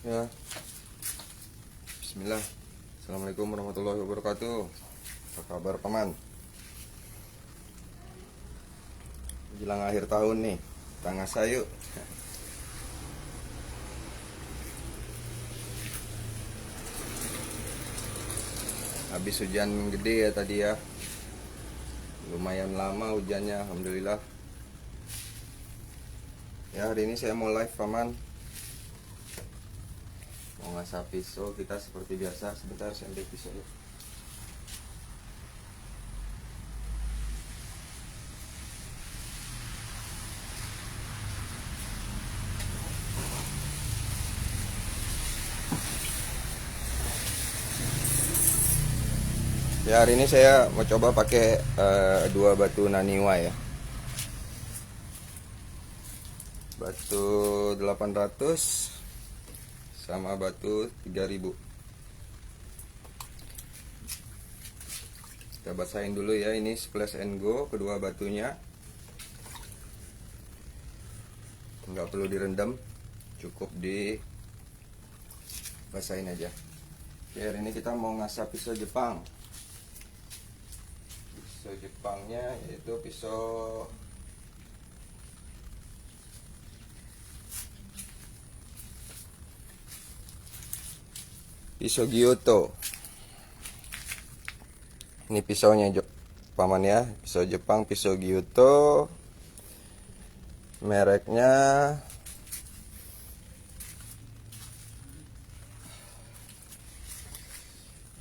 Ya, Bismillah. Assalamualaikum warahmatullahi wabarakatuh. Apa kabar paman? Jelang akhir tahun nih, tangga sayuk. Habis hujan gede ya tadi ya. Lumayan lama hujannya, alhamdulillah. Ya, hari ini saya mau live paman. Mau ngasah pisau kita seperti biasa. Sebentar saya ambil pisau ya. Ya, hari ini saya mau coba pakai dua batu naniwa ya. Batu 800 sama batu 3000. Kita basahin dulu ya, ini splash and go kedua batunya. Nggak perlu direndam, cukup di basahin aja. Oke, hari ini kita mau ngasah pisau Jepang. Pisau Jepangnya yaitu pisau Gyuto. Ini pisaunya paman ya, pisau Jepang, pisau Gyuto. Mereknya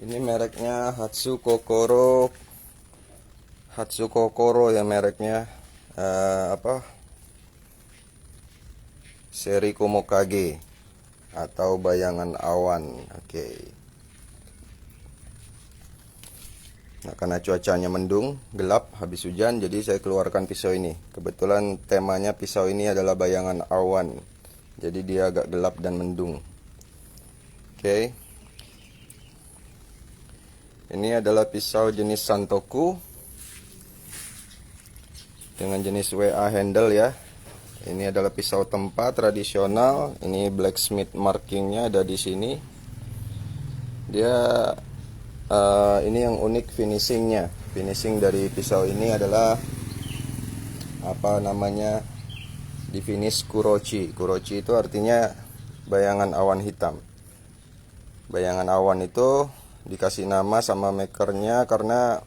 ini mereknya Hatsu Kokoro ya mereknya. Seri Komokage atau bayangan awan. Oke. Nah, karena cuacanya mendung, gelap, habis hujan, jadi saya keluarkan pisau ini. Kebetulan temanya pisau ini adalah bayangan awan. Jadi dia agak gelap dan mendung. Oke. Ini adalah pisau jenis Santoku dengan jenis WA handle ya. Ini adalah pisau tempat tradisional. Ini blacksmith markingnya ada di sini. Dia ini yang unik finishingnya. Finishing dari pisau ini adalah di finish kurochi. Kurochi itu artinya bayangan awan hitam. Bayangan awan itu dikasih nama sama makernya karena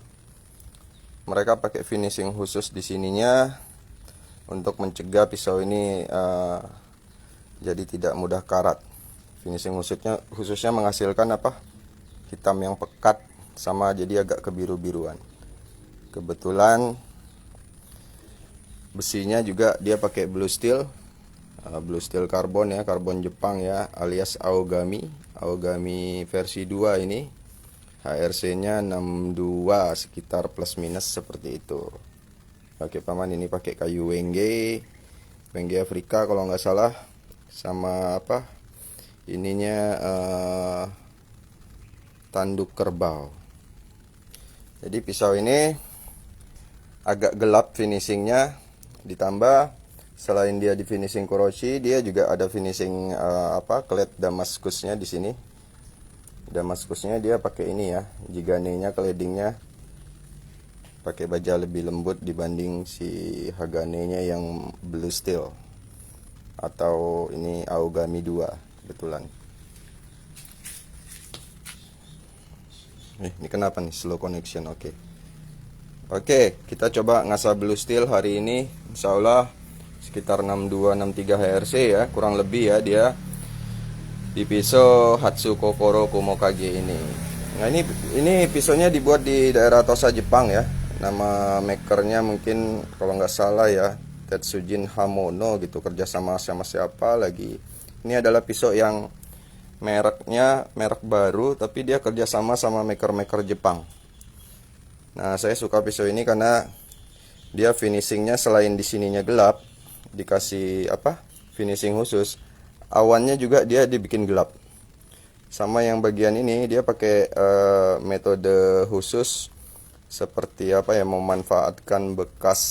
mereka pakai finishing khusus di sininya untuk mencegah pisau ini jadi tidak mudah karat. Finishing khususnya menghasilkan hitam yang pekat sama jadi agak kebiru-biruan. Kebetulan besinya juga dia pakai blue steel karbon ya, karbon Jepang ya, alias Aogami versi 2 ini. HRC-nya 62 sekitar plus minus seperti itu. Oke paman, ini pakai kayu Wenge Afrika kalau nggak salah, sama ininya tanduk kerbau. Jadi pisau ini agak gelap finishingnya, ditambah selain dia di finishing kurochi, dia juga ada finishing kled damaskusnya di sini. Damaskusnya dia pakai ini ya, jigane-nya, claddingnya pakai baja lebih lembut dibanding si Hagane-nya yang blue steel atau ini Aogami 2 kebetulan. Ini kenapa nih slow connection? Oke, kita coba ngasah blue steel hari ini. Insya Allah sekitar 62-63 HRC ya, kurang lebih ya dia di pisau Hatsu Kokoro Komokage ini. Nah, ini pisaunya dibuat di daerah Tosa, Jepang ya. Nama makernya mungkin kalau nggak salah ya Tetsujin Hamono gitu, kerjasama sama siapa lagi. Ini adalah pisau yang mereknya merek baru, tapi dia kerjasama sama maker Jepang. Nah, saya suka pisau ini karena dia finishingnya selain di sininya gelap, dikasih finishing khusus, awannya juga dia dibikin gelap. Sama yang bagian ini dia pakai metode khusus seperti memanfaatkan bekas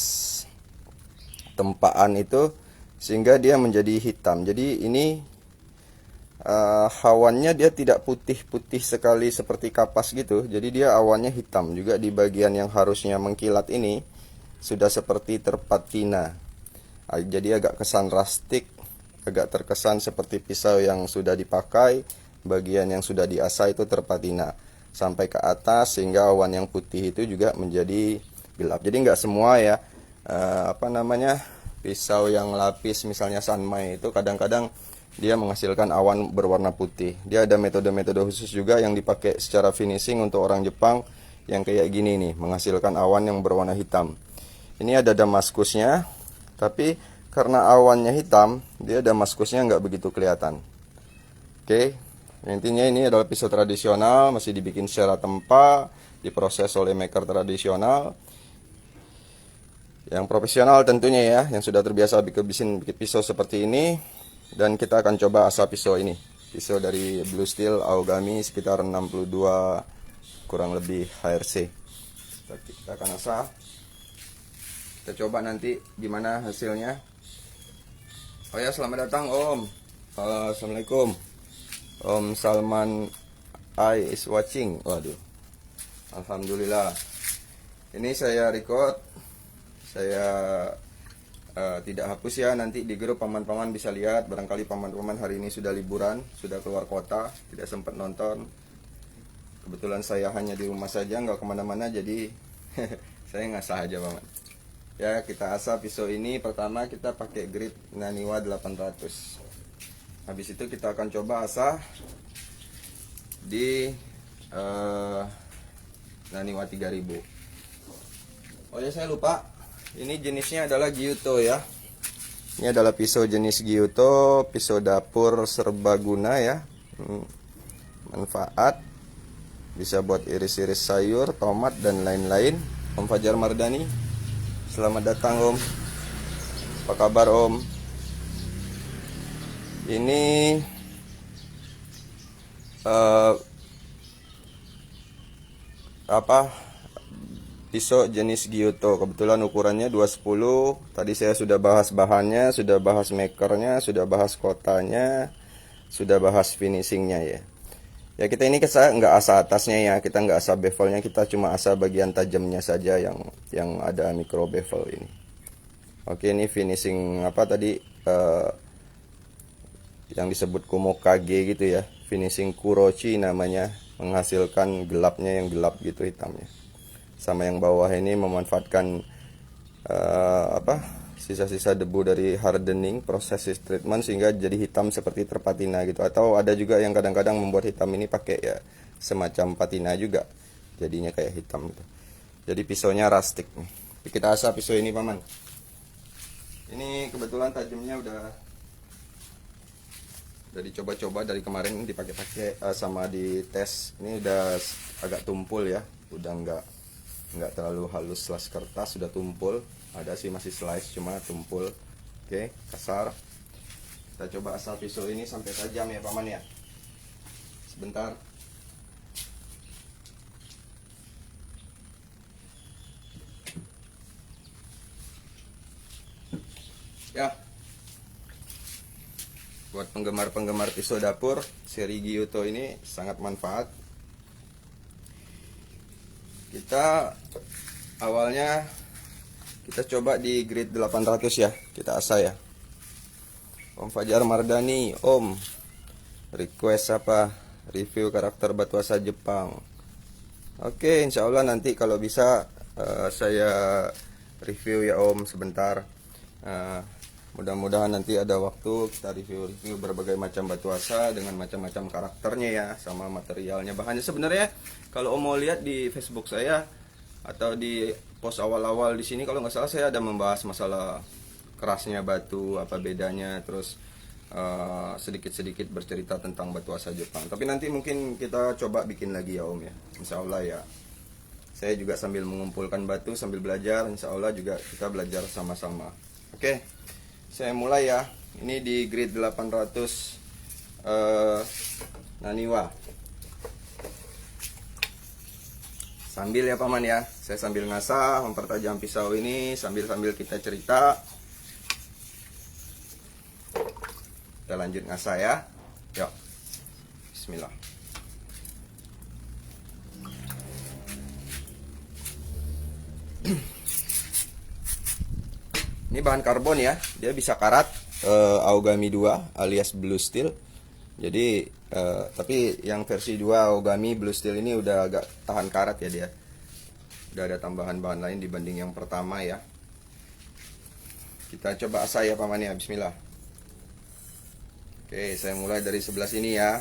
tempaan itu sehingga dia menjadi hitam. Jadi ini awannya dia tidak putih-putih sekali seperti kapas gitu. Jadi dia awannya hitam juga di bagian yang harusnya mengkilat ini sudah seperti terpatina. Jadi agak kesan rustik, agak terkesan seperti pisau yang sudah dipakai. Bagian yang sudah diasah itu terpatina sampai ke atas sehingga awan yang putih itu juga menjadi gelap. Jadi nggak semua ya pisau yang lapis misalnya Sanmai itu kadang-kadang dia menghasilkan awan berwarna putih. Dia ada metode-metode khusus juga yang dipakai secara finishing untuk orang Jepang yang kayak gini nih, menghasilkan awan yang berwarna hitam. Ini ada damaskusnya, tapi karena awannya hitam, dia damaskusnya nggak begitu kelihatan. Oke, intinya ini adalah pisau tradisional, masih dibikin secara tempa, diproses oleh maker tradisional. Yang profesional tentunya ya, yang sudah terbiasa bikin pisau seperti ini. Dan kita akan coba asah pisau ini. Pisau dari Blue Steel Aogami sekitar 62 kurang lebih HRC. Kita akan asah. Kita coba nanti gimana hasilnya. Oh ya, selamat datang Om. Assalamualaikum. Om Salman I is watching. Waduh. Alhamdulillah. Ini saya record. Saya tidak hapus ya, nanti di grup paman-paman bisa lihat. Barangkali paman-paman hari ini sudah liburan, sudah keluar kota, tidak sempat nonton. Kebetulan saya hanya di rumah saja, nggak kemana-mana, jadi saya ngasah aja paman. Ya, kita asah pisau ini. Pertama kita pakai grit Naniwa 800. Habis itu kita akan coba asah di Naniwa 3000. Oh ya, saya lupa. Ini jenisnya adalah Gyuto ya. Ini adalah pisau jenis Gyuto, pisau dapur serbaguna ya. Manfaat bisa buat iris-iris sayur, tomat dan lain-lain. Om Fajar Mardani, selamat datang Om. Apa kabar Om? Ini pisau jenis Gyuto, kebetulan ukurannya 210. Tadi saya sudah bahas bahannya, sudah bahas makernya, sudah bahas kotanya, sudah bahas finishingnya ya. Ya, kita ini nggak asah atasnya ya, kita nggak asah bevelnya, kita cuma asah bagian tajamnya saja yang ada micro bevel ini. Oke, ini finishing apa tadi yang disebut Kumokage gitu ya, finishing Kurochi namanya, menghasilkan gelapnya yang gelap gitu hitamnya. Sama yang bawah ini memanfaatkan sisa-sisa debu dari hardening, proses treatment sehingga jadi hitam seperti terpatina gitu. Atau ada juga yang kadang-kadang membuat hitam ini pakai ya semacam patina juga, jadinya kayak hitam gitu. Jadi pisaunya rustic nih. Kita asah pisau ini paman. Ini kebetulan tajamnya udah dicoba-coba dari kemarin, dipakai-pakai sama di tes. Ini udah agak tumpul ya, udah nggak terlalu halus las kertas, sudah tumpul. Ada sih masih slice cuma tumpul. Oke, kasar. Kita coba asah pisau ini sampai tajam ya paman ya. Sebentar. Ya, buat penggemar-penggemar pisau dapur seri Gyuto ini sangat manfaat. Kita awalnya kita coba di grade 800 ya, kita asah ya. Om Fajar Mardani, Om request apa? Review karakter batu asa Jepang. Oke, insya Allah nanti kalau bisa saya review ya Om sebentar. Mudah-mudahan nanti ada waktu kita review berbagai macam batu asa dengan macam-macam karakternya ya, sama materialnya, bahannya. Sebenarnya kalau Om mau lihat di Facebook saya atau di post awal-awal di sini, kalau nggak salah saya ada membahas masalah kerasnya batu, apa bedanya, terus sedikit-sedikit bercerita tentang batu asa Jepang. Tapi nanti mungkin kita coba bikin lagi ya Om ya, insya Allah ya. Saya juga sambil mengumpulkan batu, sambil belajar, insya Allah juga kita belajar sama-sama. Oke, saya mulai ya. Ini di grade 800 Naniwa. Sambil ya paman ya, saya sambil ngasah, mempertajam pisau ini sambil kita cerita. Kita lanjut ngasah ya. Yuk. Bismillah. Ini bahan karbon ya, dia bisa karat, Aogami 2 alias Blue Steel. Jadi tapi yang versi 2 Aogami Blue Steel ini udah agak tahan karat ya dia. Udah ada tambahan bahan lain dibanding yang pertama ya. Kita coba asah ya paman ya, bismillah. Oke, saya mulai dari sebelah sini ya.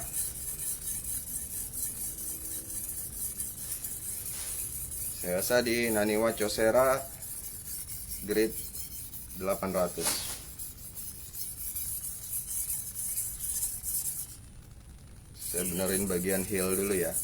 Saya asah di Naniwa Kyocera grade 800. Saya benerin bagian heel dulu ya.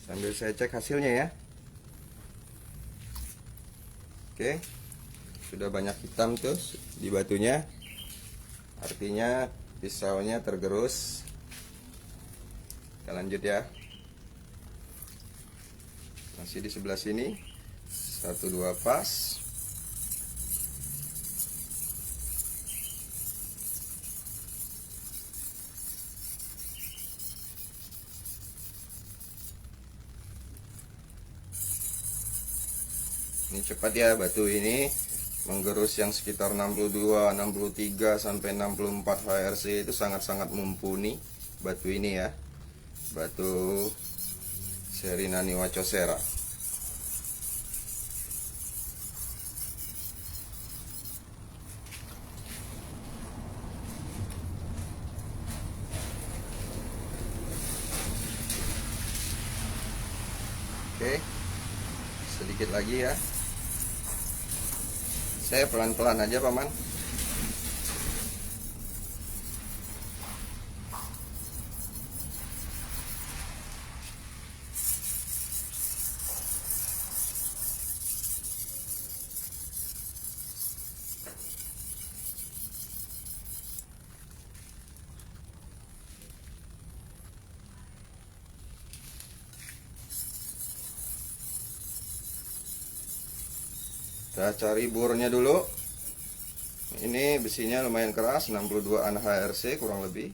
Sambil saya cek hasilnya ya. Oke, sudah banyak hitam tuh di batunya, artinya pisaunya tergerus. Kita lanjut ya. Masih di sebelah sini, 1-2 pas. Ini cepat ya, batu ini menggerus yang sekitar 62, 63 sampai 64 HRC itu sangat-sangat mumpuni batu ini ya. Batu seri Naniwa Kyocera. Oke, sedikit lagi ya. Saya pelan-pelan aja paman. Kita cari bornya dulu. Ini besinya lumayan keras, 62 an HRC kurang lebih.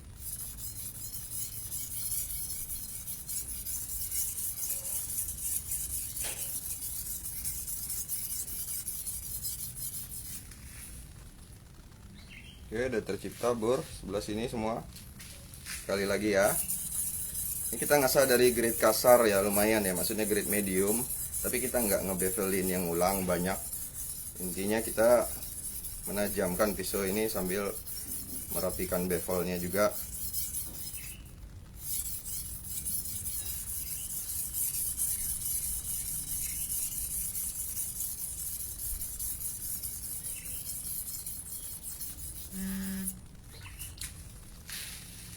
Oke, udah tercipta bor sebelah sini semua. Sekali lagi ya. Ini kita ngasah dari grade kasar ya, lumayan ya, maksudnya grade medium. Tapi kita nggak ngebevelin yang ulang banyak. Intinya kita menajamkan pisau ini sambil merapikan bevelnya juga.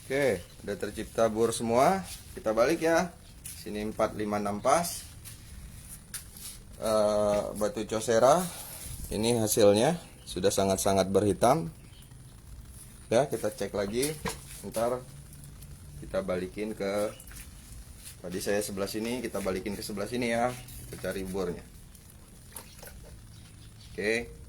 Oke, udah tercipta bor semua. Kita balik ya. Sini 4, 5, 6 pas. Batu Kyocera. Ini hasilnya sudah sangat-sangat berhitam. Ya, kita cek lagi. Ntar kita balikin ke tadi saya sebelah sini, kita balikin ke sebelah sini ya. Kita cari bornya. Oke.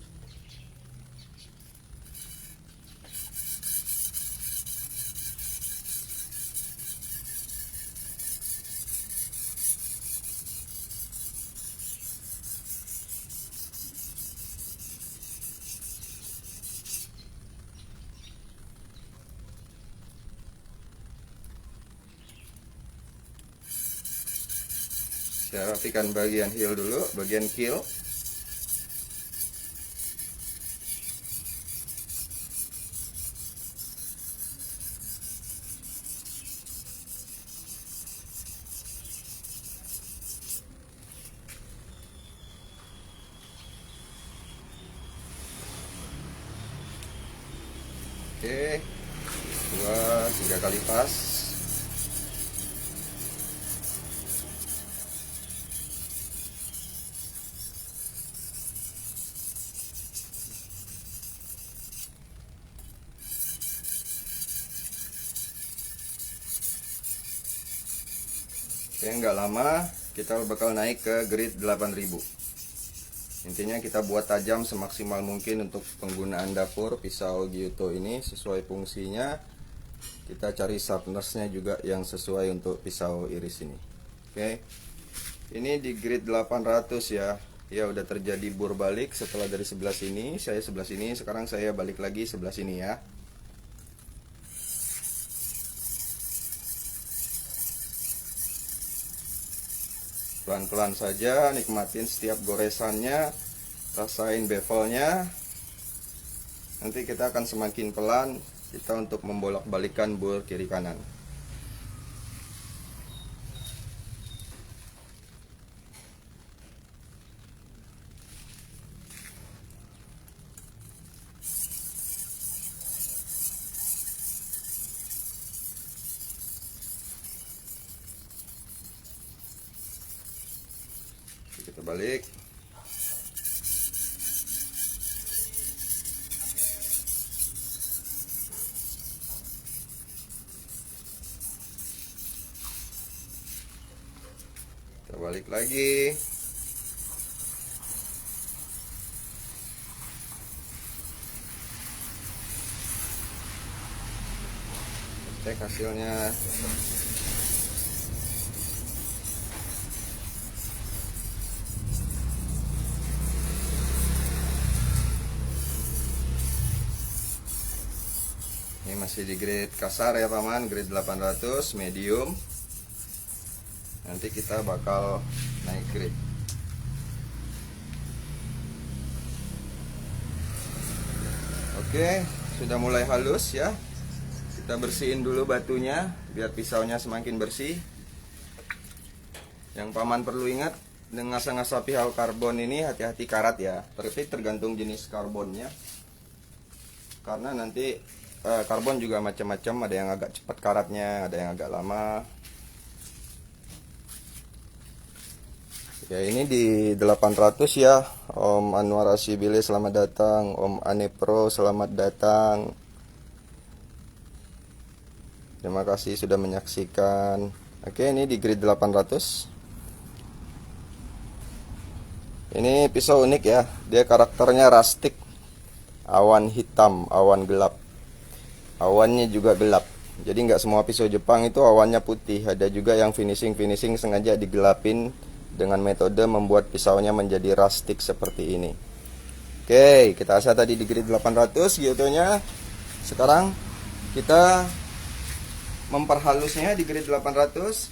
Saya rapikan bagian heel dulu, bagian keel. Oke, 2-3 kali pas. Oke, nggak lama kita bakal naik ke grid 8000. Intinya kita buat tajam semaksimal mungkin untuk penggunaan dapur pisau Gyuto ini sesuai fungsinya. Kita cari sharpnessnya juga yang sesuai untuk pisau iris ini. Oke, ini di grid 800 ya. Ya udah terjadi bur balik setelah dari sebelah sini. Saya sebelah sini, sekarang saya balik lagi sebelah sini ya. Pelan-pelan saja, nikmatin setiap goresannya, rasain bevelnya. Nanti kita akan semakin pelan kita untuk membolak-balikan bur kiri kanan. Kita balik. Kita balik lagi. Cek hasilnya. Ini masih di grade kasar ya paman, grade 800 medium. Nanti kita bakal naik grade. Oke, sudah mulai halus ya. Kita bersihin dulu batunya biar pisaunya semakin bersih. Yang paman perlu ingat, dengan ngasah-ngasah pisau karbon ini hati-hati karat ya. Tapi tergantung jenis karbonnya. Karena nanti karbon juga macam-macam, ada yang agak cepat karatnya, ada yang agak lama. Ya ini di 800 ya. Om Anwar Asibile selamat datang, Om Anepro selamat datang. Terima kasih sudah menyaksikan. Oke, ini di grid 800. Ini pisau unik ya. Dia karakternya rustic. Awan hitam, awan gelap. Awannya juga gelap. Jadi nggak semua pisau Jepang itu awannya putih. Ada juga yang finishing sengaja digelapin dengan metode membuat pisaunya menjadi rustic seperti ini. Oke, kita asah tadi di grid 800 Gyutonya. Sekarang kita memperhalusnya di grid 800.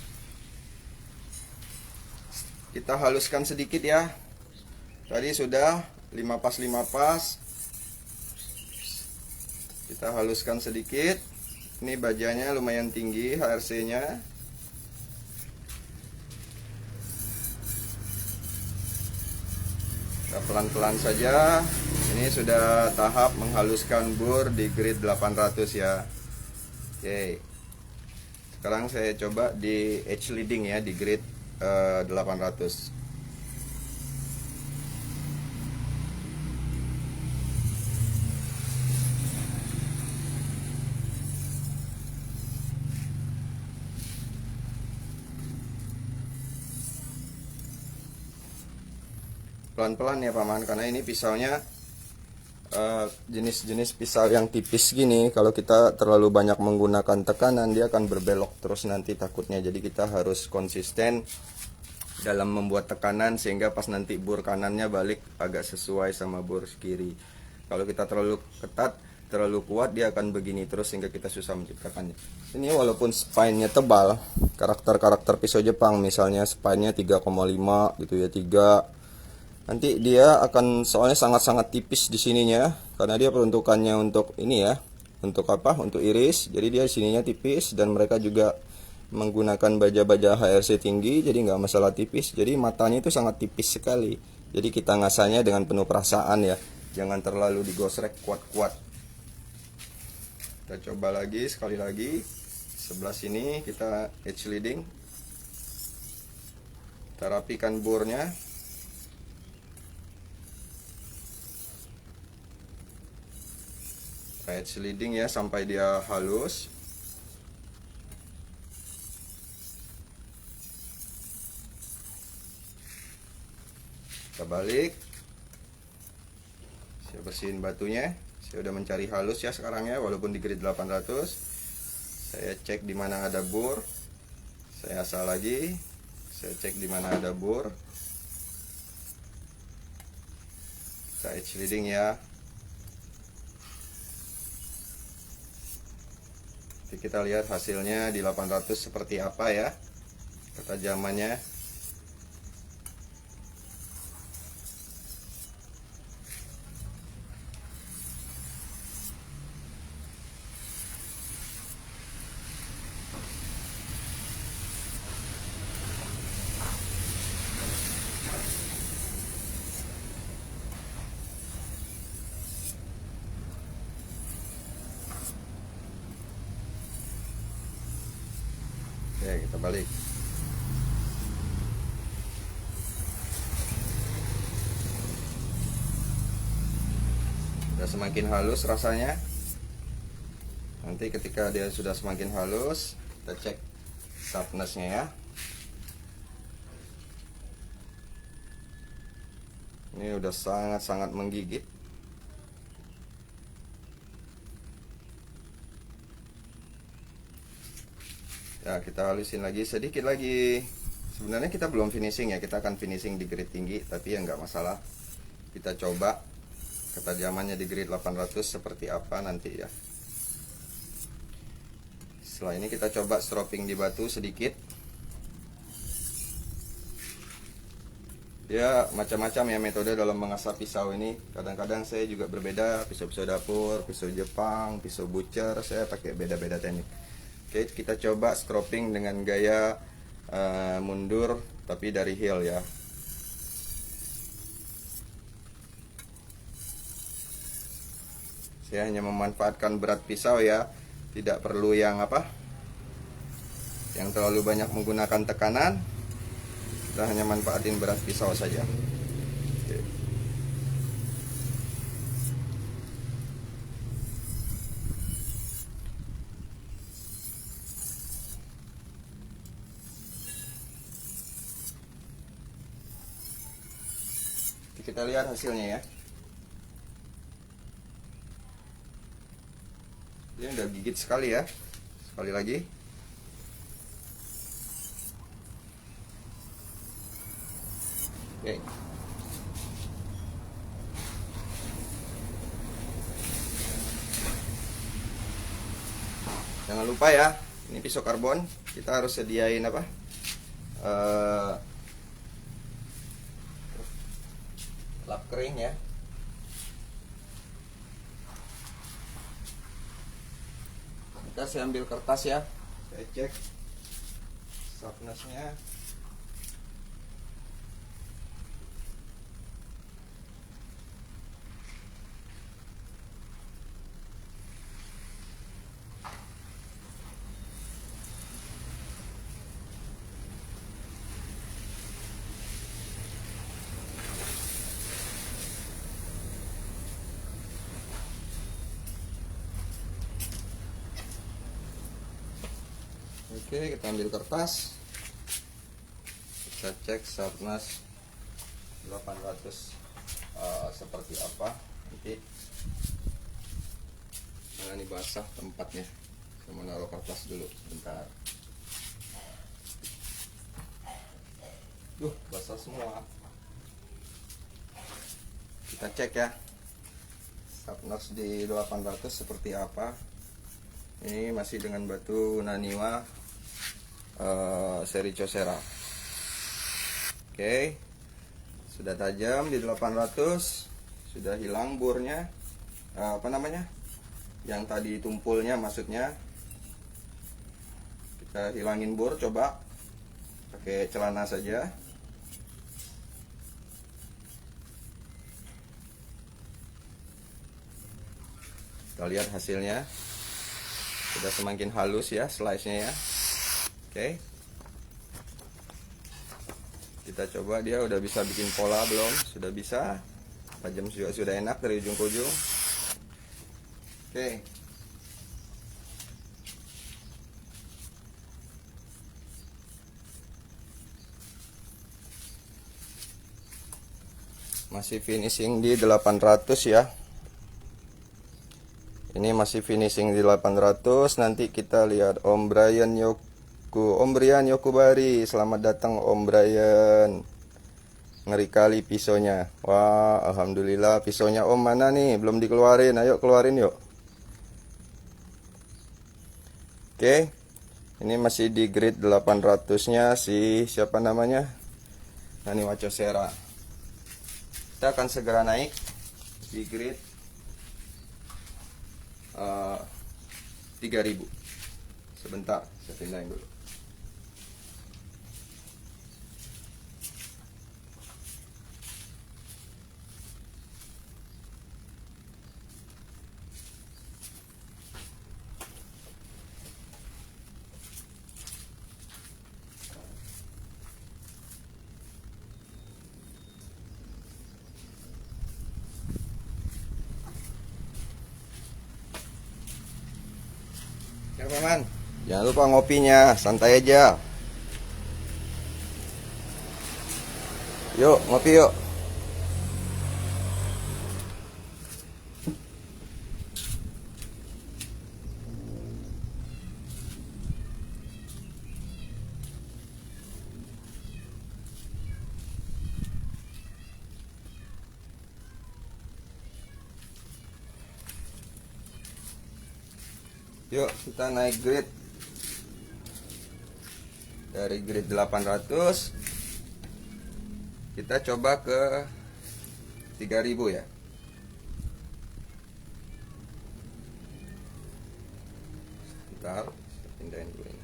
Kita haluskan sedikit ya. Tadi sudah 5 pas. Kita haluskan sedikit. Ini bajanya lumayan tinggi HRC-nya. Kita pelan-pelan saja. Ini sudah tahap menghaluskan bur di grid 800 ya. Oke. Sekarang saya coba di edge leading ya di grid 800. Pelan-pelan ya paman, karena ini pisaunya jenis-jenis pisau yang tipis gini. Kalau kita terlalu banyak menggunakan tekanan, dia akan berbelok terus nanti takutnya. Jadi kita harus konsisten dalam membuat tekanan sehingga pas nanti bur kanannya balik agak sesuai sama bur kiri. Kalau kita terlalu ketat, terlalu kuat, dia akan begini terus sehingga kita susah menciptakannya. Ini walaupun spine-nya tebal, karakter pisau Jepang misalnya spine-nya 3,5 gitu ya, 3. Nanti dia akan soalnya sangat-sangat tipis di sininya karena dia peruntukannya untuk ini ya, untuk apa? Untuk iris. Jadi dia sininya tipis dan mereka juga menggunakan baja-baja HRC tinggi, jadi nggak masalah tipis. Jadi matanya itu sangat tipis sekali. Jadi kita ngasahnya dengan penuh perasaan ya, jangan terlalu digosrek kuat-kuat. Kita coba lagi sekali lagi. Sebelah sini kita edge leading. Kita rapikan burnya. Edge leading ya sampai dia halus. Kita balik. Saya bersihin batunya. Saya udah mencari halus ya sekarang ya, walaupun di grid 800. Saya cek di mana ada bor. Saya asal lagi. Saya cek di mana ada bor. Kita edge leading ya. Nanti kita lihat hasilnya di 800 seperti apa ya ketajamannya. Oke, kita balik. Sudah semakin halus rasanya. Nanti ketika dia sudah semakin halus, kita cek sharpness-nya ya. Ini udah sangat-sangat menggigit. Ya, kita halusin lagi sedikit lagi. Sebenarnya kita belum finishing ya, kita akan finishing di grade tinggi, tapi ya nggak masalah. Kita coba ketajamannya di grade 800 seperti apa nanti ya. Setelah ini kita coba stropping di batu sedikit. Ya, macam-macam ya metode dalam mengasah pisau ini. Kadang-kadang saya juga berbeda, pisau-pisau dapur, pisau Jepang, pisau butcher, saya pakai beda-beda teknik. Oke, kita coba stropping dengan gaya mundur tapi dari heel ya. Saya hanya memanfaatkan berat pisau ya, tidak perlu yang yang terlalu banyak menggunakan tekanan. Kita hanya manfaatin berat pisau saja. Oke. Kita lihat hasilnya ya. Ini udah gigit sekali ya. Sekali lagi. Oke. Jangan lupa ya, ini pisau karbon. Kita harus sediain lap kering ya. Kita saya ambil kertas ya, saya cek sharpness-nya. Oke, kita ambil kertas, kita cek sharpness 800 seperti apa. Nanti ini basah tempatnya, saya mau naruh kertas dulu sebentar. Basah semua. Kita cek ya sharpness di 800 seperti apa. Ini masih dengan batu Naniwa seri Kyocera. Oke, sudah tajam di 800, sudah hilang bornya, yang tadi tumpulnya maksudnya. Kita hilangin bor, coba pakai celana saja. Kita lihat hasilnya, sudah semakin halus ya slice-nya ya. Oke, kita coba dia udah bisa bikin pola belum? Sudah bisa. Tajam juga sudah enak dari ujung ke ujung. Oke. Masih finishing di 800 ya. Ini masih finishing di 800. Nanti kita lihat Om Brian Yokubari. Selamat datang Om Brian. Ngeri kali pisaunya. Wah, alhamdulillah. Pisaunya Om mana nih? Belum dikeluarin. Ayo keluarin yuk. Oke. Ini masih di grade 800-nya si siapa namanya? Nani Wacosera. Kita akan segera naik di grade 3000. Sebentar, saya pindahin dulu. Ya paman, jangan lupa ngopinya, santai aja. Yuk ngopi yuk. Yuk kita naik grade dari grade 800 kita coba ke 3000 ya. Bentar, saya pindahin dulu ini.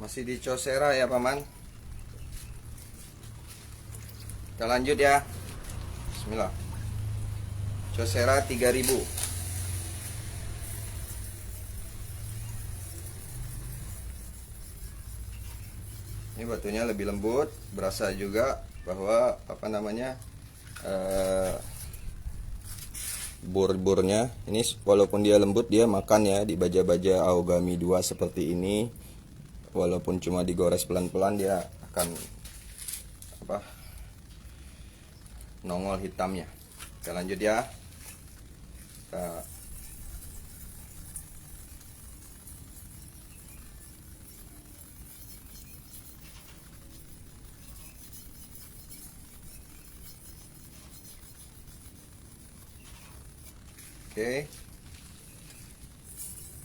Masih di Cosera ya paman. Kita lanjut ya. Bismillah. Cosera 3000. Ini batunya lebih lembut, berasa juga bahwa apa namanya bor-bornya ini walaupun dia lembut dia makan ya di baja-baja Aogami 2 seperti ini. Walaupun cuma digores pelan-pelan dia akan apa nongol hitamnya. Kita lanjut ya. Oke.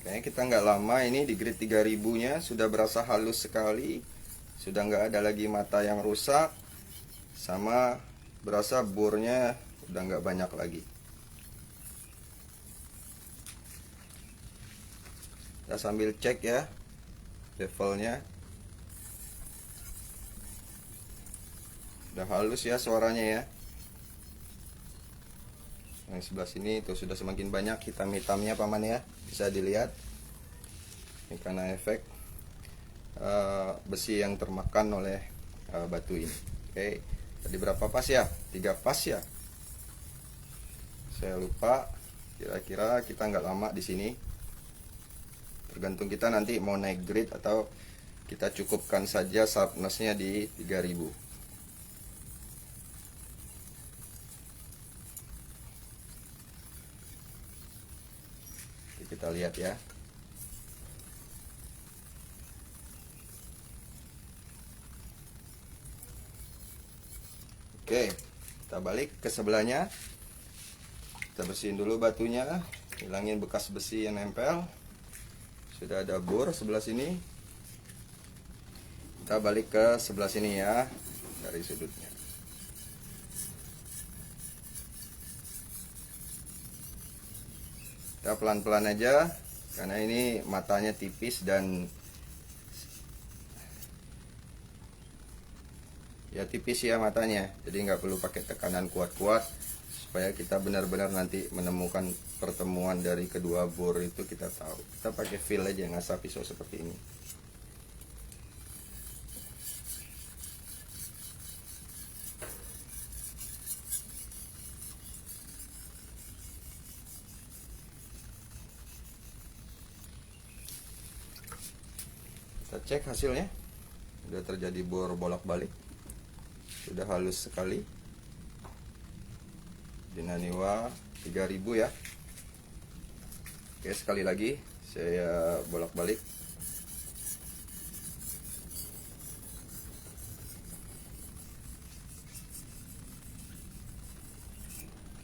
Kayaknya kita nggak lama ini di grade 3000 nya sudah berasa halus sekali. Sudah nggak ada lagi mata yang rusak. Sama berasa bornya udah nggak banyak lagi. Kita sambil cek ya levelnya. Udah halus ya suaranya ya. Yang sebelah sini itu sudah semakin banyak hitam-hitamnya paman ya, bisa dilihat. Ini karena efek besi yang termakan oleh batu ini. Oke, tadi berapa pas ya? 3 pas ya. Saya lupa. Kira-kira kita nggak lama di sini. Tergantung kita nanti mau naik grade atau kita cukupkan saja sharpnessnya di 3000. Kita lihat ya. Oke, kita balik ke sebelahnya. Kita bersihin dulu batunya, hilangin bekas besi yang nempel. Sudah ada bor sebelah sini. Kita balik ke sebelah sini ya, dari sudutnya. Kita pelan-pelan aja karena ini matanya tipis dan ya tipis ya matanya, jadi nggak perlu pakai tekanan kuat-kuat supaya kita benar-benar nanti menemukan pertemuan dari kedua bor itu kita tahu. Kita pakai feel aja, ngasah pisau seperti ini. cek hasilnya, sudah terjadi bor bolak-balik, sudah halus sekali. Di Naniwa 3000 ya. Oke, sekali lagi saya bolak-balik.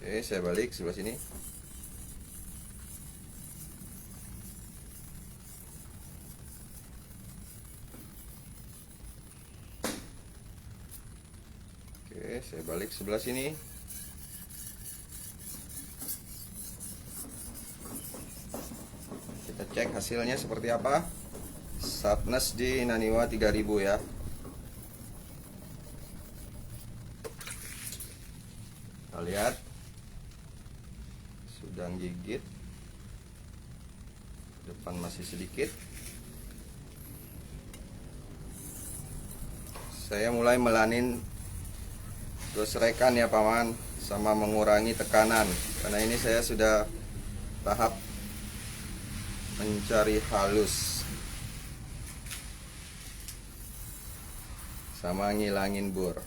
Oke, saya balik sebelah sini. Oke, saya balik sebelah sini. Kita cek hasilnya seperti apa. Sharpness di Naniwa 3000 ya. Kita lihat, sudah gigit, depan masih sedikit. Saya mulai melanin gosrekan ya paman, sama mengurangi tekanan, karena ini saya sudah tahap mencari halus sama ngilangin bor.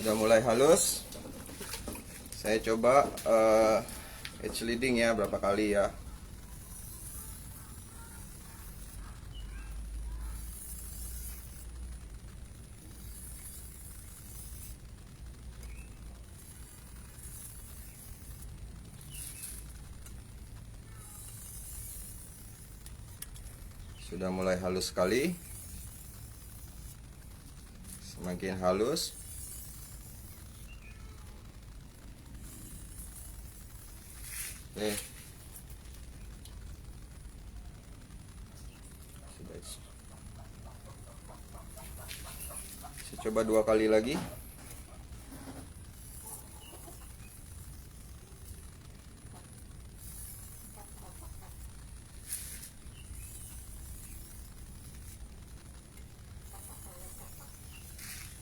Sudah mulai halus. Saya coba edge leading ya, berapa kali ya. Sudah mulai halus sekali. Semakin halus. Oke. Saya coba 2 kali lagi.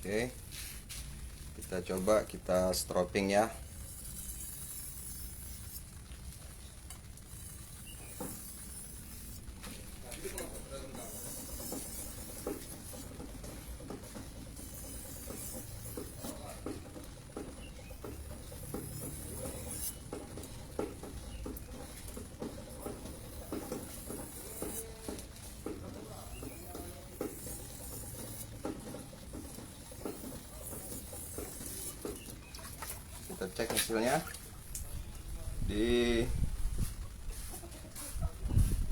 Oke. Kita coba kita stropping ya. Kita cek hasilnya di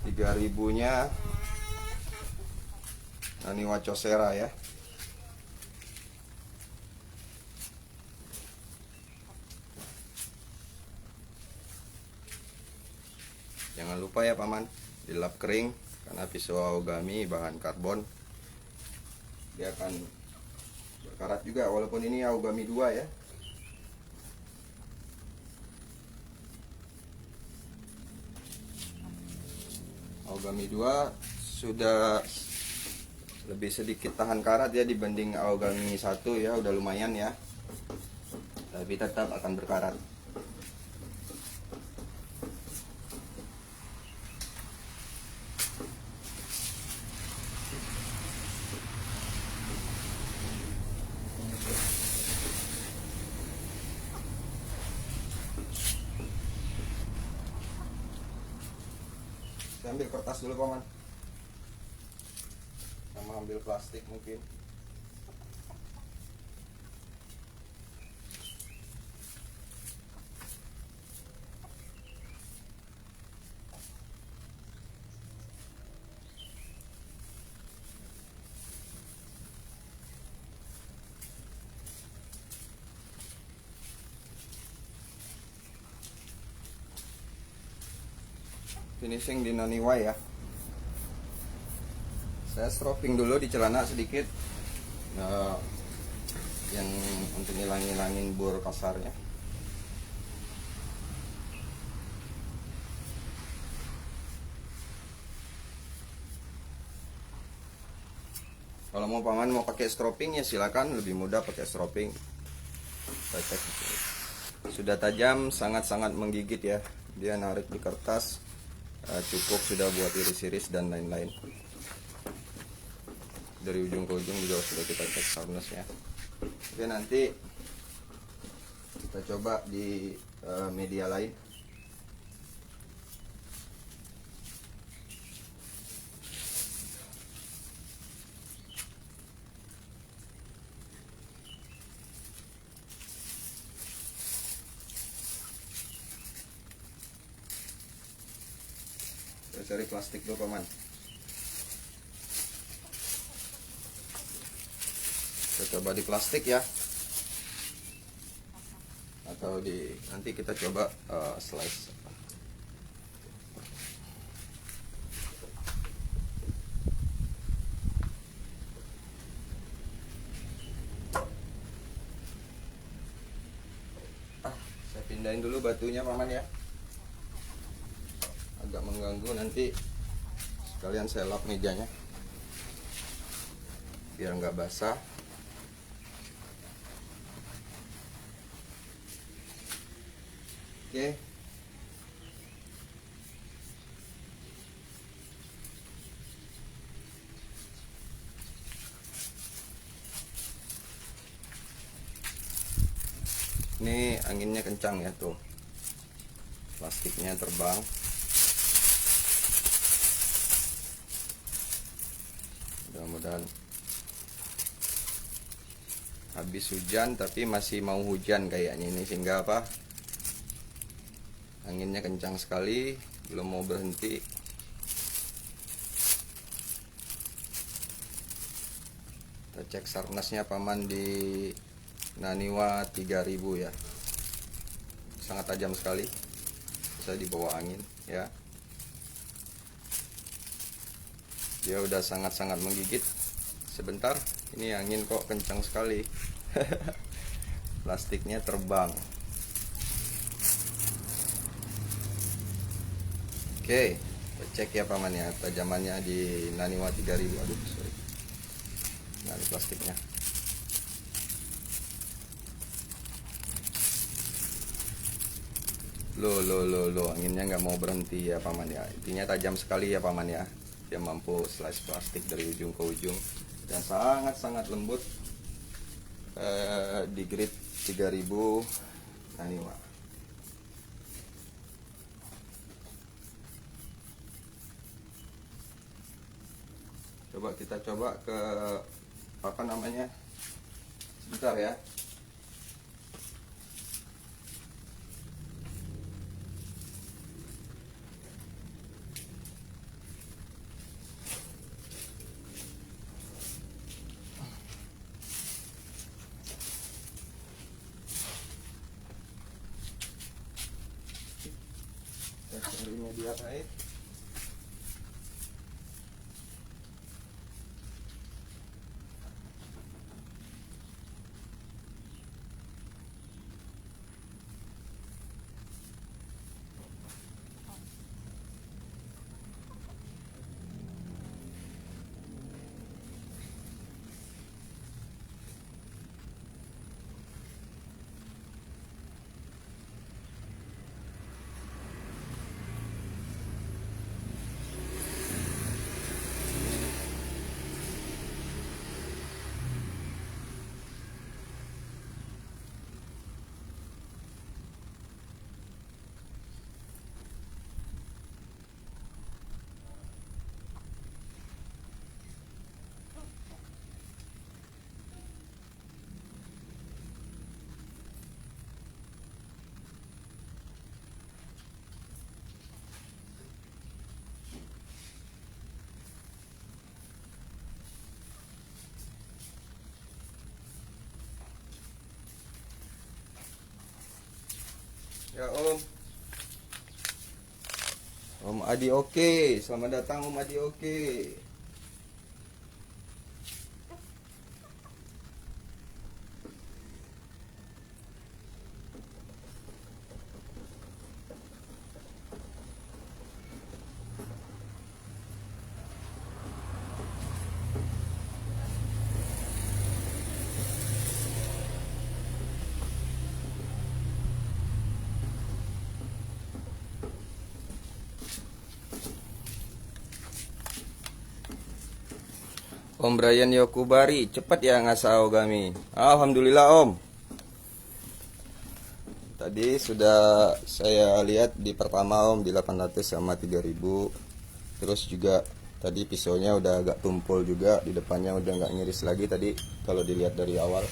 3000 nya Naniwa Kyocera ya. Jangan lupa ya paman, dilap kering, karena pisau aogami bahan karbon, dia akan berkarat juga, walaupun ini aogami 2 ya. Aogami 2 sudah lebih sedikit tahan karat ya dibanding aogami 1 ya, udah lumayan ya. Tapi tetap akan berkarat. Saya ambil kertas dulu paman, sama ambil plastik mungkin. Finishing di Naniwa ya. Saya stropping dulu di celana sedikit, yang untuk ngilangin bor kasarnya. Kalau mau paman mau pakai stropping ya silakan, lebih mudah pakai stropping. Kita cek di sini. Sudah tajam, sangat-sangat menggigit ya. Dia narik di kertas, cukup sudah buat iris-iris dan lain-lain. Dari ujung ke ujung juga sudah kita cek harnessnya. Oke, nanti kita coba di media lain. Saya cari plastik dulu paman. Kita coba di plastik ya, atau di nanti kita coba slice. Saya pindahin dulu batunya paman ya, agak mengganggu, nanti sekalian saya lap mejanya biar nggak basah. Oke. Ini anginnya kencang ya tuh. Plastiknya terbang. Mudah-mudahan habis hujan tapi masih mau hujan kayaknya ini, sehingga apa? Anginnya kencang sekali, belum mau berhenti. Kita cek sarnasnya paman di Naniwa 3000 ya. Sangat tajam sekali. Bisa dibawa angin ya. Dia udah sangat-sangat menggigit. Sebentar, ini angin kok kencang sekali. Plastiknya terbang. Oke, kita cek ya paman ya, tajamannya di Naniwa 3000. Aduh, sorry. Nah, ini plastiknya. Loh, anginnya nggak mau berhenti ya paman ya. Intinya tajam sekali ya paman ya. Dia mampu slice plastik dari ujung ke ujung dan sangat-sangat lembut, di grade 3000 Naniwa. Coba kita coba ke apa namanya, sebentar ya. Kita cari media lain. Ya Om Adi oke. Selamat datang Om Adi oke. Om Brian Yokubari, cepat ya ngasah Ogami. Alhamdulillah Om. Tadi sudah saya lihat di pertama Om di 800 sama 3000. Terus juga tadi pisaunya udah agak tumpul juga, di depannya udah nggak ngiris lagi tadi kalau dilihat dari awal.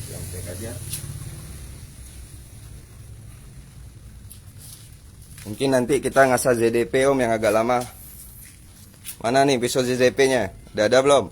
Yang cek aja. Mungkin nanti kita ngasah ZDP Om yang agak lama. Mana nih pisau ZDP-nya? Udah ada belum?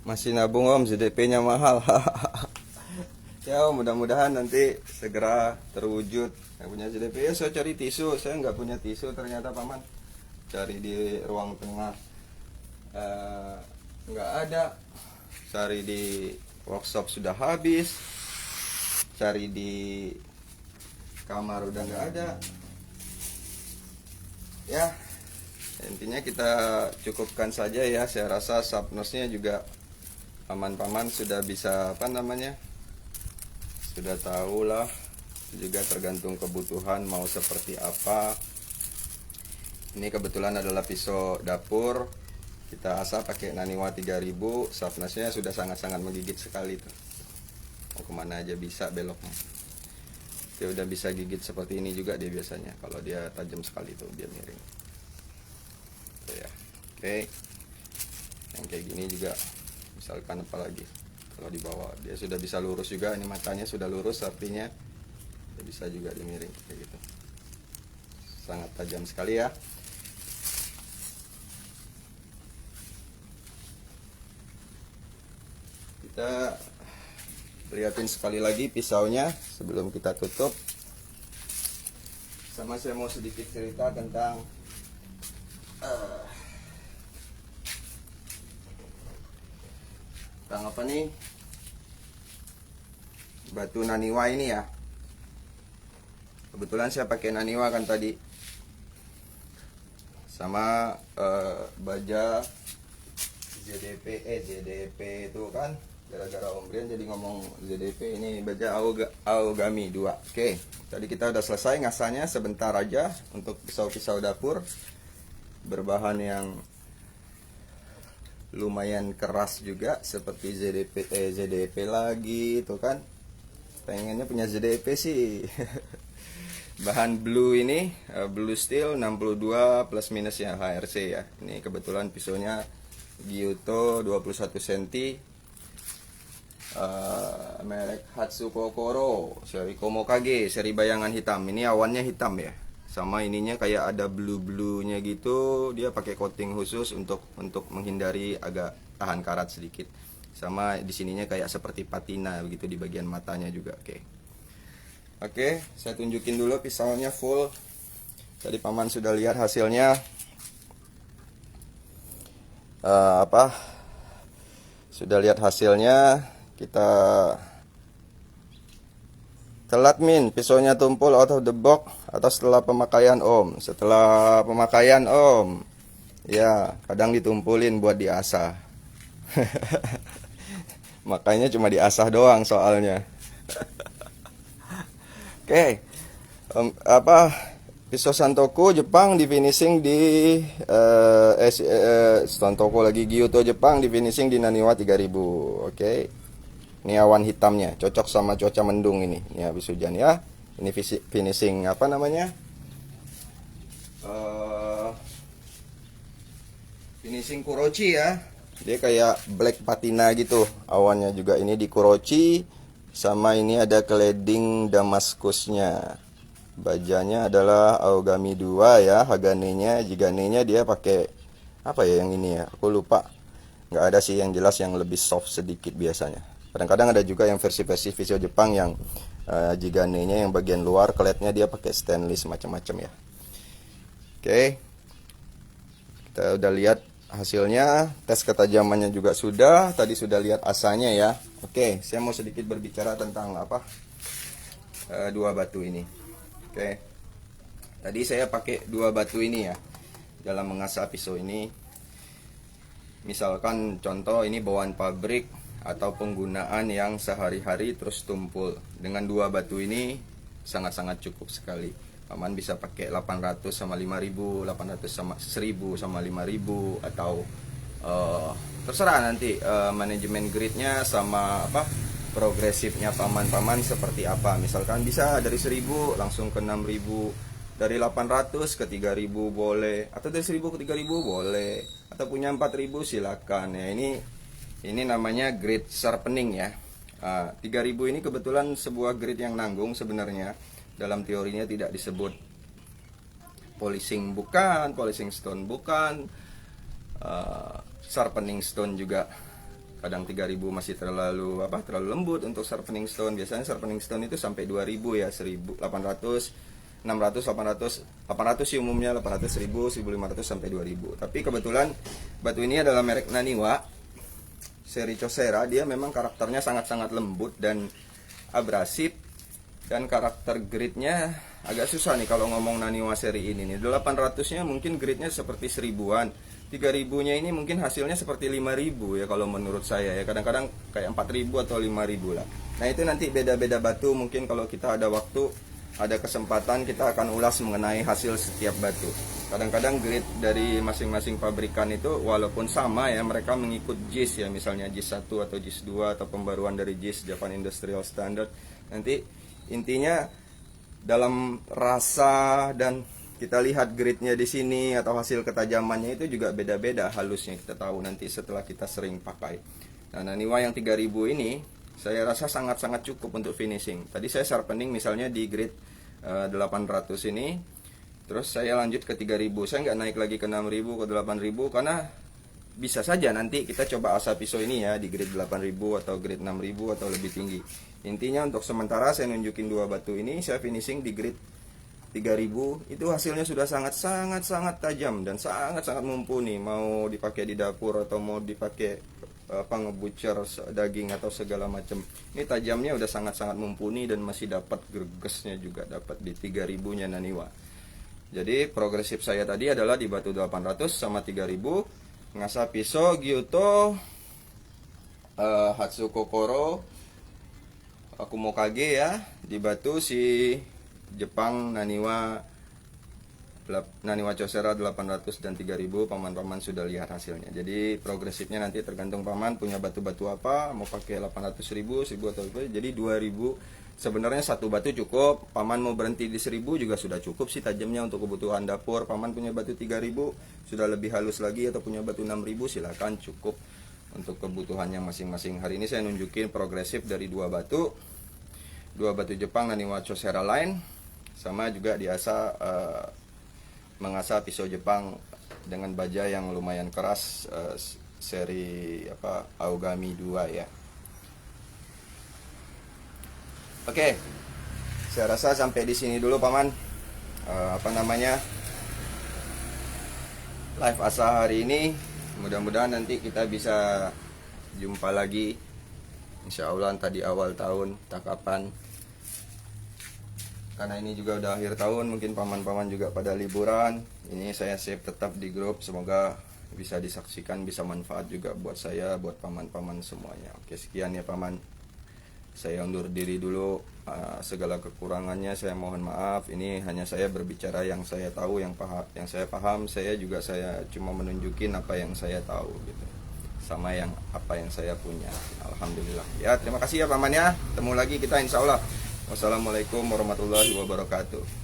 Masih nabung Om, ZDP-nya mahal. Ya Om, mudah-mudahan nanti segera terwujud. Yang punya ZDP ya saya cari tisu, saya nggak punya tisu ternyata Paman. Cari di ruang tengah, nggak ada. Cari di workshop sudah habis. Cari di kamar udah nggak ada. Ya, intinya kita cukupkan saja ya. Saya rasa subnosnya juga paman-paman sudah bisa sudah tahu lah, juga tergantung kebutuhan mau seperti apa. Ini kebetulan adalah pisau dapur, kita asah pakai Naniwa 3000. Subnosnya sudah sangat-sangat menggigit sekali tuh, mau kemana aja bisa beloknya. Dia udah bisa gigit seperti ini juga dia biasanya, kalau dia tajam sekali tuh dia miring tuh ya. Oke, yang kayak gini juga misalkan apalagi kalau di bawah dia sudah bisa lurus juga, ini matanya sudah lurus artinya dia bisa juga dimiring kayak gitu, sangat tajam sekali ya. Kita lihatin sekali lagi pisaunya sebelum kita tutup. Sama saya mau sedikit cerita tentang apa nih, batu Naniwa ini ya. Kebetulan saya pakai Naniwa kan tadi, sama baja ZDP itu kan, gara-gara Om Brian jadi ngomong ZDP. Ini baja Aogami 2. Oke, tadi kita udah selesai ngasahnya sebentar aja untuk pisau-pisau dapur berbahan yang lumayan keras juga seperti ZDP lagi itu kan, pengennya punya ZDP sih. Bahan blue ini blue steel 62 plus minus ya HRC ya. Ini kebetulan pisaunya Gyuto 21 cm, merek Hatsu Kokoro, seri Komokage, seri bayangan hitam. Ini awannya hitam ya, sama ininya kayak ada blue-bluenya gitu. Dia pakai coating khusus untuk menghindari agak tahan karat sedikit. Sama di sininya kayak seperti patina begitu di bagian matanya juga. Oke, saya tunjukin dulu pisaunya full. Tadi paman sudah lihat hasilnya. Sudah lihat hasilnya. Kita telat min, pisaunya tumpul out of the box atau setelah pemakaian Om. Setelah pemakaian Om, ya kadang ditumpulin buat diasah. Makanya cuma diasah doang soalnya. Oke, pisau Santoku Jepang di finishing di Santoku lagi Gyuto Jepang di finishing di Naniwa 3000. Oke. Ini awan hitamnya, cocok sama cuaca mendung ini. Ini habis hujan ya. Ini finishing finishing kurochi ya. Dia kayak black patina gitu. Awannya juga ini di kurochi, sama ini ada cladding Damaskusnya. Bajanya adalah Aogami 2 ya. Hagane-nya, Jigane-nya dia pakai apa ya yang ini ya? Aku lupa. Nggak ada sih yang jelas, yang lebih soft sedikit biasanya. Kadang-kadang ada juga yang versi-versi Visual Jepang yang Jigane-nya yang bagian luar keletnya dia pakai stainless macam-macam ya. Oke. Kita udah lihat hasilnya, tes ketajamannya juga sudah. Tadi sudah lihat asanya ya. Oke, saya mau sedikit berbicara tentang apa? Dua batu ini. Oke. Tadi saya pakai dua batu ini ya dalam mengasah pisau ini. Misalkan contoh ini bawaan pabrik atau penggunaan yang sehari-hari terus tumpul. Dengan dua batu ini sangat-sangat cukup sekali. Paman bisa pakai 800 sama 5000, 800 sama 1000 sama 5000 atau terserah nanti manajemen gridnya sama apa progresifnya paman-paman seperti apa. Misalkan bisa dari 1000 langsung ke 6000, dari 800 ke 3000 boleh, atau dari 1000 ke 3000 boleh, atau punya 4000 silakan ya. Ini namanya grid sharpening ya. 3000 ini kebetulan sebuah grid yang nanggung sebenarnya. Dalam teorinya tidak disebut polishing bukan, polishing stone bukan, sharpening stone juga. Kadang 3000 masih terlalu lembut untuk sharpening stone. Biasanya sharpening stone itu sampai 2000 ya, 1800, 600, 800 sih umumnya, 800, 1000, 1500 sampai 2000. Tapi kebetulan batu ini adalah merek Naniwa seri Chosera. Dia memang karakternya sangat-sangat lembut dan abrasif, dan karakter gridnya agak susah nih kalau ngomong Naniwa seri ini nih. 800-nya mungkin gridnya seperti 1000-an, 3000-nya ini mungkin hasilnya seperti 5000 ya kalau menurut saya ya. Kadang-kadang kayak 4000 atau 5000 lah. Nah itu nanti beda-beda batu, mungkin kalau kita ada waktu, ada kesempatan, kita akan ulas mengenai hasil setiap batu. Kadang-kadang grid dari masing-masing pabrikan itu walaupun sama ya, mereka mengikut JIS ya, misalnya JIS 1 atau JIS 2 atau pembaruan dari JIS, Japan Industrial Standard. Nanti intinya dalam rasa, dan kita lihat gridnya di sini atau hasil ketajamannya itu juga beda-beda halusnya, kita tahu nanti setelah kita sering pakai. Nah, Naniwa yang 3000 ini saya rasa sangat-sangat cukup untuk finishing. Tadi saya sharpening misalnya di grid 800 ini, terus saya lanjut ke 3000. Saya nggak naik lagi ke 6000 ke 8000 karena bisa saja nanti kita coba asah pisau ini ya di grid 8000 atau grid 6000 atau lebih tinggi. Intinya untuk sementara saya nunjukin dua batu ini, saya finishing di grid 3000. Itu hasilnya sudah sangat-sangat tajam dan sangat-sangat mumpuni. Mau dipakai di dapur atau mau dipakai ngebucer daging atau segala macam. Ini tajamnya udah sangat-sangat mumpuni dan masih dapat gregesnya juga dapat di 3000-nya Naniwa. Jadi progresif saya tadi adalah di batu 800 sama 3000, ngasah pisau Gyuto, Hatsu Kokoro, Akumokage ya, di batu si Jepang Naniwa Chosera 800 dan 3000. Paman-paman sudah lihat hasilnya. Jadi progresifnya nanti tergantung paman punya batu-batu apa, mau pakai 800, 1000 atau apa. Jadi 2000 sebenarnya satu batu cukup. Paman mau berhenti di 1000 juga sudah cukup sih tajamnya untuk kebutuhan dapur. Paman punya batu 3000 sudah lebih halus lagi, atau punya batu 6000 silakan, cukup untuk kebutuhannya masing-masing. Hari ini saya nunjukin progresif dari dua batu Jepang Naniwa Chosera Line, sama juga diasah mengasah pisau Jepang dengan baja yang lumayan keras, seri Aogami 2 ya. Oke, saya rasa sampai di sini dulu paman. Live asah hari ini. Mudah-mudahan nanti kita bisa jumpa lagi, insya Allah tadi awal tahun, tak kapan. Karena ini juga udah akhir tahun, mungkin paman-paman juga pada liburan. Ini saya save tetap di grup, semoga bisa disaksikan, bisa manfaat juga buat saya, buat paman-paman semuanya. Oke, sekian ya paman. Saya undur diri dulu. Segala kekurangannya saya mohon maaf. Ini hanya saya berbicara yang saya tahu, yang saya paham. Saya cuma menunjukin apa yang saya tahu gitu, sama yang apa yang saya punya. Alhamdulillah. Ya, terima kasih ya paman ya. Ketemu lagi kita insya Allah. Wassalamualaikum warahmatullahi wabarakatuh.